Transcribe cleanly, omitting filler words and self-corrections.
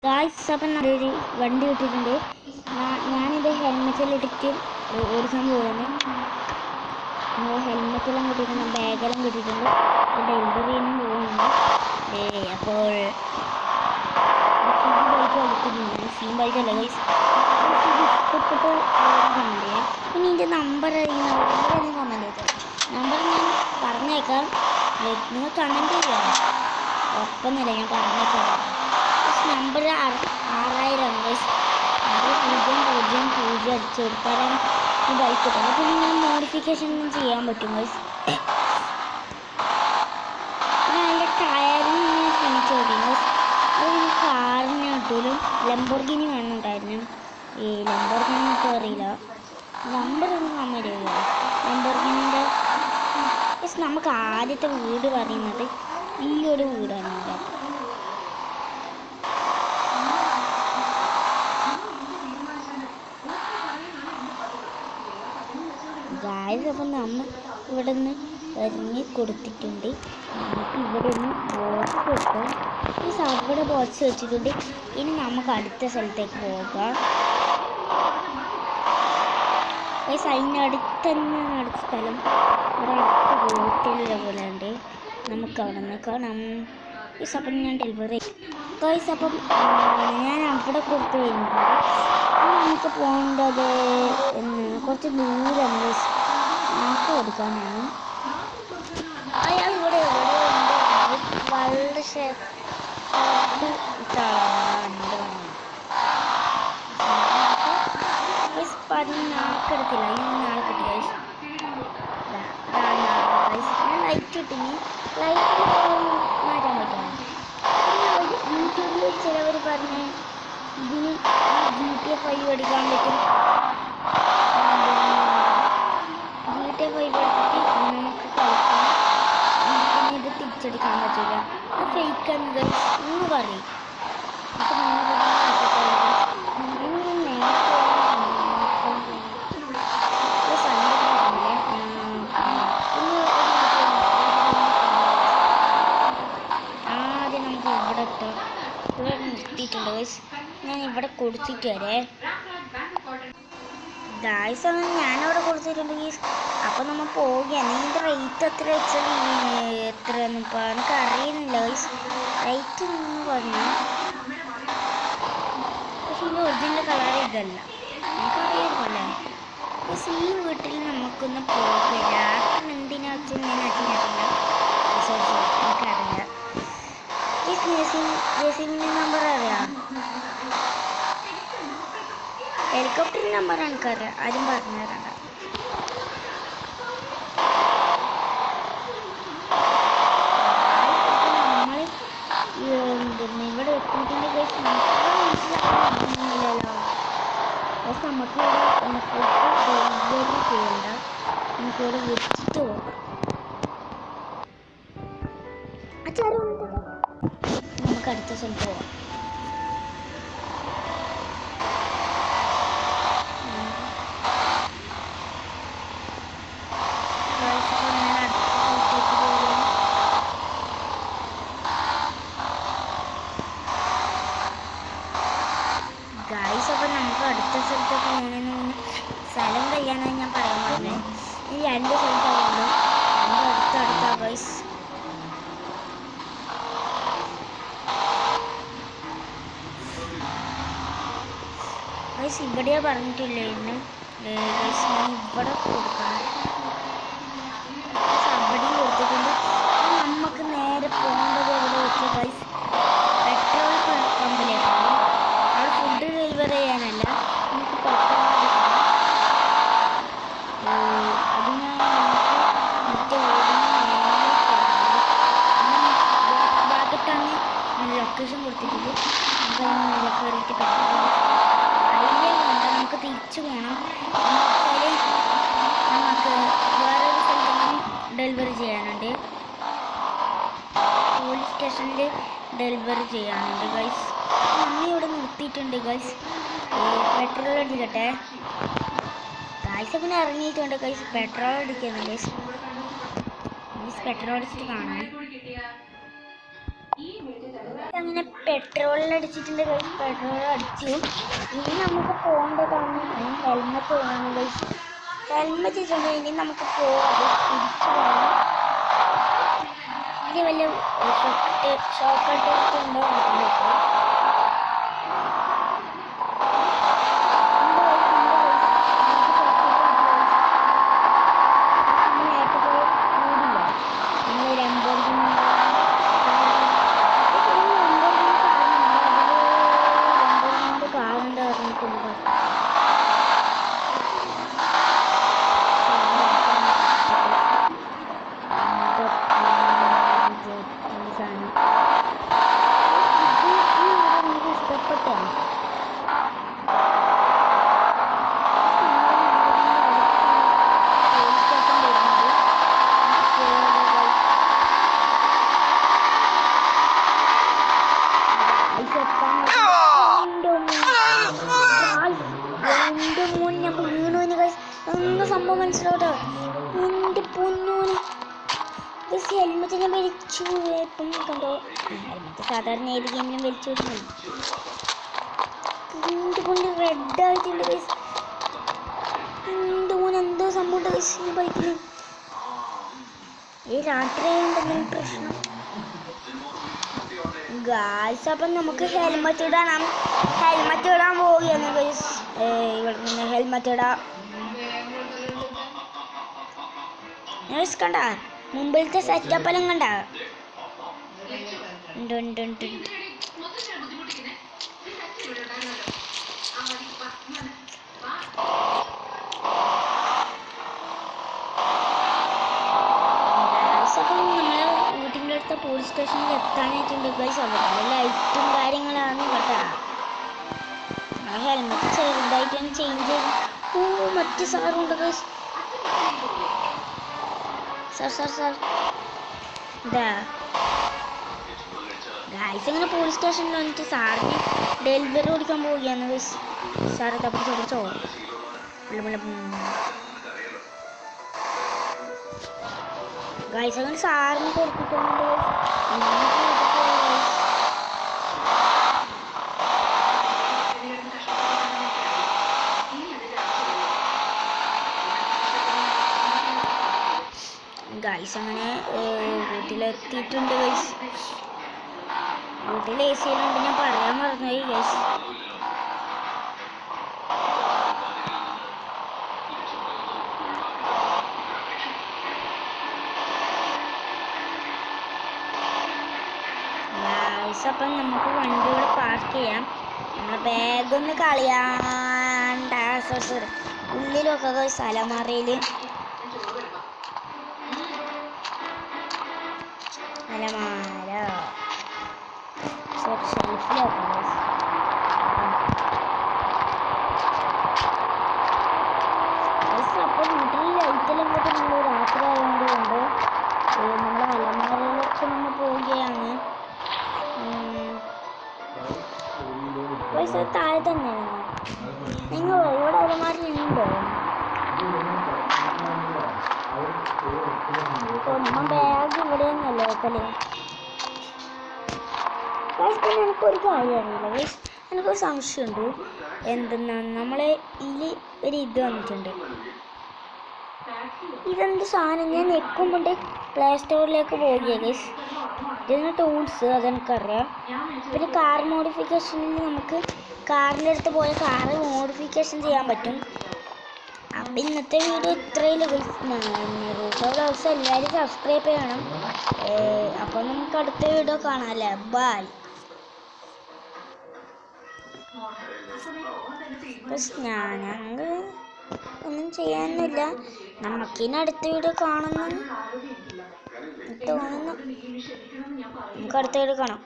Guys അപ്പം നല്ലൊരു വണ്ടി കിട്ടിയിട്ടുണ്ട്. ഞാനിത് ഹെൽമെറ്റിലിട്ടിട്ട് ഓടിക്കാൻ പോവുകയാണ്. ഹെൽമെറ്റെല്ലാം കിട്ടിയിട്ടുണ്ട്, ബാഗെല്ലാം കിട്ടിയിട്ടുണ്ട്. ഡെലിവറിനും പോകുന്നുണ്ട്. അപ്പോൾ ബൈക്ക് എടുത്തിട്ടുണ്ട്. സീൻ ബൈക്കല്ല ഗൈസ്. ഇഷ്ടപ്പെട്ട് കണ്ടേ. പിന്നെ ഇതിൻ്റെ നമ്പർ നമ്പറൊന്നും കമൻറ്റ് ചെയ്തോ. നമ്പർ ഞാൻ പറഞ്ഞേക്കാം, നിങ്ങൾ കമൻറ്റ് ചെയ്യാം. ഒപ്പമൊന്നുമില്ല, ഞാൻ പറഞ്ഞേക്കാം. Number 6000 guys. 6000 അടിച്ചു കൊടുത്താലാണ് ഈ ബൈക്ക് കിട്ടുന്നത്. പിന്നെ ഇങ്ങനെ മോഡിഫിക്കേഷൻ ഒന്നും ചെയ്യാൻ പറ്റും ഗൈസ്. പിന്നെ അതിൻ്റെ ടയറിന് ഞാൻ ശ്രമിച്ചു നോക്കി ഗൈസ്. അത് പിന്നെ കാറിന് കിട്ടൂലും ലംബോർഗിനി വേണമെന്നുണ്ടായിരുന്നു. ഈ ലംബോർഗിനി കിട്ടും അറിയില്ല. നമ്പറൊന്നും കമൻറ്റ് ചെയ്യുക. ലംബോർഗിനിൻ്റെ ഗൈസ് നമുക്ക് ആദ്യത്തെ വീട് പറയുന്നത് ഈ ഒരു വീടാണ്. ഗായ്സ് അപ്പം നമ്മൾ ഇവിടെ നിന്ന് ഇറങ്ങി കൊടുത്തിട്ടുണ്ട്. നമുക്ക് ഇവിടെ നിന്ന് ബോക്സ് വെക്കാം. ഈ അവിടെ ബോക്സ് വെച്ചിട്ടുണ്ട്. ഇനി നമുക്ക് അടുത്ത സ്ഥലത്തേക്ക് പോകാം. ഗൈസ് അതിൻ്റെ അടുത്ത് തന്നെയാണ് അടുത്ത സ്ഥലം. ഇവിടെ അടുത്ത ഹോട്ടലിലെ പോലെ ഉണ്ട്. നമുക്ക് അവിടെ നിന്ന് കാണാം. ഗൈസ് അപ്പം ഞാൻ ഡെലിവറി ഗൈസ് അപ്പം ഞാൻ അവിടെ കൊടുത്ത് വരുന്നുണ്ട്. നമുക്ക് പോകേണ്ടത് കുറച്ച് ദൂരം നമുക്ക് കൊടുക്കാനാണ്. അയാൾ ഇവിടെ വളരെ നാക്കെടുത്തില്ല. ഇനി നാളെ കിട്ടി ഗൈസ്. ഞാൻ ലൈറ്റ് കിട്ടി. ലൈറ്റ് മാറ്റാൻ പറ്റുമോ? യൂട്യൂബിൽ ചിലവർ പറഞ്ഞ് ഇതിന് GTA 5 എടുക്കാൻ പറ്റും. GTA 5 എടുത്തിട്ട് നമുക്ക് കളിക്കാം. പിന്നെ ഇത് തിരിച്ചെടുക്കാൻ പറ്റില്ല. അത് ഫേക്ക് എന്നത് ഒന്ന് പറയും. ആദ്യം നമുക്ക് ഇവിടെ എത്താം. ഇവിടെ നിർത്തിയിട്ടുണ്ട് ഗൈസ്. ഞാൻ ഇവിടെ കൊടുത്തിട്ട് വരെ ഗൈസ്. ഞാനവിടെ കൊടുത്തിട്ടുണ്ട് ഗൈസ്. അപ്പം നമ്മൾ പോവുകയാണ്. ഇതിൻ്റെ റേറ്റ് എത്ര വെച്ചാൽ എത്രയൊന്നും ഇപ്പോൾ എനിക്ക് അറിയുന്നില്ല ഗൈസ്. റേറ്റ് എന്ന് പറഞ്ഞു. പക്ഷെ ഇതിൻ്റെ ഒറിജിനൽ കളർ ഇതല്ല, എനിക്കറിയാമല്ലേ ഗൈസ്. ഈ വീട്ടിൽ നമുക്കൊന്ന് പോകില്ല. എന്തിനാ വെച്ചാൽ ഞാൻ അറിഞ്ഞിട്ടില്ല. എനിക്കറിയില്ല. ഈ ജെസിമിൻ്റെ നമ്പർ അറിയാം. ഹെലികോപ്റ്ററിൻ്റെ നമ്പർ എനിക്കറിയാം. ആരും പറഞ്ഞു തരണ്ട. നമ്മൾ ഇവിടെ എത്തിയിട്ടുണ്ട് ഗൈസ്. മനസ്സിലാക്കുന്നില്ലല്ലോ. പക്ഷെ നമുക്കിവിടെ ഡെലിവറി ചെയ്യണ്ട. നമുക്കിവിടെ വെച്ചിട്ട് പോകാം. നമുക്ക് അടുത്ത സ്ഥലത്ത് പോവാം. ഗായ്സ് അപ്പം നമുക്ക് അടുത്ത സ്ഥലത്തൊക്കെ പോകണമെന്ന് സ്ഥലം കഴിയാനായി ഞാൻ പറയാൻ പറഞ്ഞത്. ഈ 2 സ്ഥലത്താണ് പോകുന്നത്. നമ്മുടെ അടുത്തടുത്താ ഗായ്സ്. ഗൈസ് ഇവിടെയാ പറഞ്ഞിട്ടില്ലായിരുന്നു ഗൈസ്. ഞാൻ ഇവിടെ കൊടുക്കണം. അവിടെയും കൊടുത്തിട്ടുണ്ട്. നമുക്ക് നേരെ പോകേണ്ടത് എവിടെ വെച്ചാൽ ഗൈസ് പെട്രോൾ പമ്പിലേക്കാണ്. അവിടെ ഫുഡ് ഡെലിവറി ചെയ്യാനല്ല, നമുക്ക് പെട്രോൾ അതിനായി നമുക്ക് മറ്റേ ഭാഗത്താണ് ലൊക്കേഷൻ കൊടുത്തിട്ടുണ്ട്. നമുക്ക് അതിന് മേലെ കയറിയിട്ട് പെട്രോൾ നമുക്ക് തിരിച്ചു പോകണം. നമുക്ക് വേറൊരു സ്ഥലത്തും ഡെലിവറി ചെയ്യാനുണ്ട്. പോലീസ് സ്റ്റേഷനിൽ ഡെലിവറി ചെയ്യാനുണ്ട് ഗൈസ്. നമ്മ ഇവിടെ നിർത്തിയിട്ടുണ്ട് ഗൈസ്. Petrol അടിക്കട്ടെ guys. അങ്ങനെ ഇറങ്ങിയിട്ടുണ്ട് ഗൈസ്. പെട്രോൾ അടിക്കുന്നു ഗൈസ്. പെട്രോൾ അടിച്ചിട്ട് കാണാം. അങ്ങനെ പെട്രോൾ അടിച്ചിട്ടുണ്ട് ഗൈസ്. പെട്രോൾ അടിച്ചു. ഇനി നമുക്ക് പോകേണ്ടതാണ് ഹെൽമെറ്റ് വേണം ഗൈസ്. ഹെൽമെറ്റ് ഇട്ടുണ്ട്. ഇനി നമുക്ക് പോകാം. തിരിച്ചു പോകണം. ഇനി വല്ല ഷോക്കട്ട് ഉണ്ടോ നോക്കാം. സംഭവം മനസ്സിലോട്ടോ. എൻ്റെ പൊന്നൂന് ഹെൽമെറ്റ് ഞാൻ വലിച്ചു. ഇപ്പം കണ്ടോ, ഹെൽമെറ്റ് സാധാരണ ഏത് ഗെയിമിലും വലിച്ചു വിടുന്നു. എൻ്റെ പൊന്ന് റെഡ് ആയിട്ടുണ്ട് ഗൈസ്. എൻ്റെ മോന് എന്തോ സംഭവം ഉണ്ട് ഗൈസ് ഈ ബൈക്കിന്. ഈ രാത്രി എന്തെങ്കിലും പ്രശ്നം ഗൈസ്. അപ്പം നമുക്ക് ഹെൽമെറ്റ് ഇടാം. ഹെൽമെറ്റ് ഇടാൻ പോവുകയാണ് ഗൈസ്. ഇവിടെ നിന്ന് ഹെൽമെറ്റ് ഇടാം. കണ്ട മുമ്പിലത്തെ സെറ്റപ്പ് എല്ലാം കണ്ട. വീട്ടിൻ്റെ അടുത്ത പോലീസ് സ്റ്റേഷനിൽ എത്താനായിട്ടുണ്ട് ഗൈസ്. അവിടെ ലൈറ്റും കാര്യങ്ങളാണ് കേട്ടാ. ഹെൽമെറ്റ് ചെറുതായിട്ടൊന്ന് ചേഞ്ച് ചെയ്ത്. ഓ മറ്റു സാറുണ്ട് ഗൈസ്. സാർ ഇതാ ഗൈസ്. ഇങ്ങനെ പോലീസ് സ്റ്റേഷനിൽ വന്നിട്ട് സാറിന് ഡെലിവറി കൊടുക്കാൻ പോവുകയാണ് ഗൈസ്. സാർ ഇതാ പിടിച്ചോ. ഗൈസ് അങ്ങനെ സാറിന് കൊടുത്തിട്ടുണ്ട്. ഗൈസ് അങ്ങനെ വീട്ടിലെത്തിയിട്ടുണ്ട് ഗൈസ്. വീട്ടിൽ AC യിലുണ്ട്. ഞാൻ പറയാൻ മറന്നുപോയി ഗൈസ്. അപ്പം നമുക്ക് വണ്ടി ഇവിടെ പാർക്ക് ചെയ്യാം. നമ്മളെ ബാഗൊന്ന് കളയാണ്ട ഉള്ളിലൊക്കെ ഗൈസ് അലമാറയിൽ അലമാര ഷെൽഫിലൊക്കെ അപ്പോൾ വീട്ടിൽ ലൈറ്റെല്ലാം പോയിട്ട് നമ്മൾ രാത്രി ആയതുകൊണ്ട് നമ്മൾ അലമാരയിലൊക്കെ നമ്മൾ പോവുകയാണ്. പൈസ താഴെ തന്നെയാണ്. നിങ്ങൾ ഇവിടെ അലമാരയുണ്ടോ? നമ്മ ബാഗ് ഇവിടെ തന്നെയല്ലേ വെക്കല്. പിന്നെ എനിക്കൊരു കാര്യം അറിയില്ല ഗൈസ്. എനിക്കൊരു സംശയമുണ്ട്. എന്തെന്നാണ് നമ്മളെ ഇതിൽ ഒരു ഇത് വന്നിട്ടുണ്ട്. ഇതെന്ത് സാധനം? ഞാൻ നെക്കുമ്പോണ്ട് പ്ലേ സ്റ്റോറിലേക്ക് പോവുകയാണ് ഗൈസ്. ഇതിന് ടൂൾസ് അതെനിക്കറിയാം. പിന്നെ കാർ മോഡിഫിക്കേഷനിൽ നമുക്ക് കാറിൻ്റെ അടുത്ത് പോയ കാറ് മോഡിഫിക്കേഷൻ ചെയ്യാൻ പറ്റും. അപ്പം ഇന്നത്തെ വീഡിയോ ഇത്രയില്ല ഗൈസ്. റൂട്ടോ വ്ലോഗ്സ് എല്ലാവരും സബ്സ്ക്രൈബ് ചെയ്യണം. അപ്പോൾ നമുക്ക് അടുത്ത വീഡിയോ കാണാമല്ലേ. ബൈ. ഞാനങ്ങ് ഒന്നും ചെയ്യാനൊന്നുമില്ല. നമുക്കിനി അടുത്ത വീഡിയോ കാണുന്നു തോന്നുന്നു. നമുക്ക് അടുത്ത വീഡിയോ കാണാം.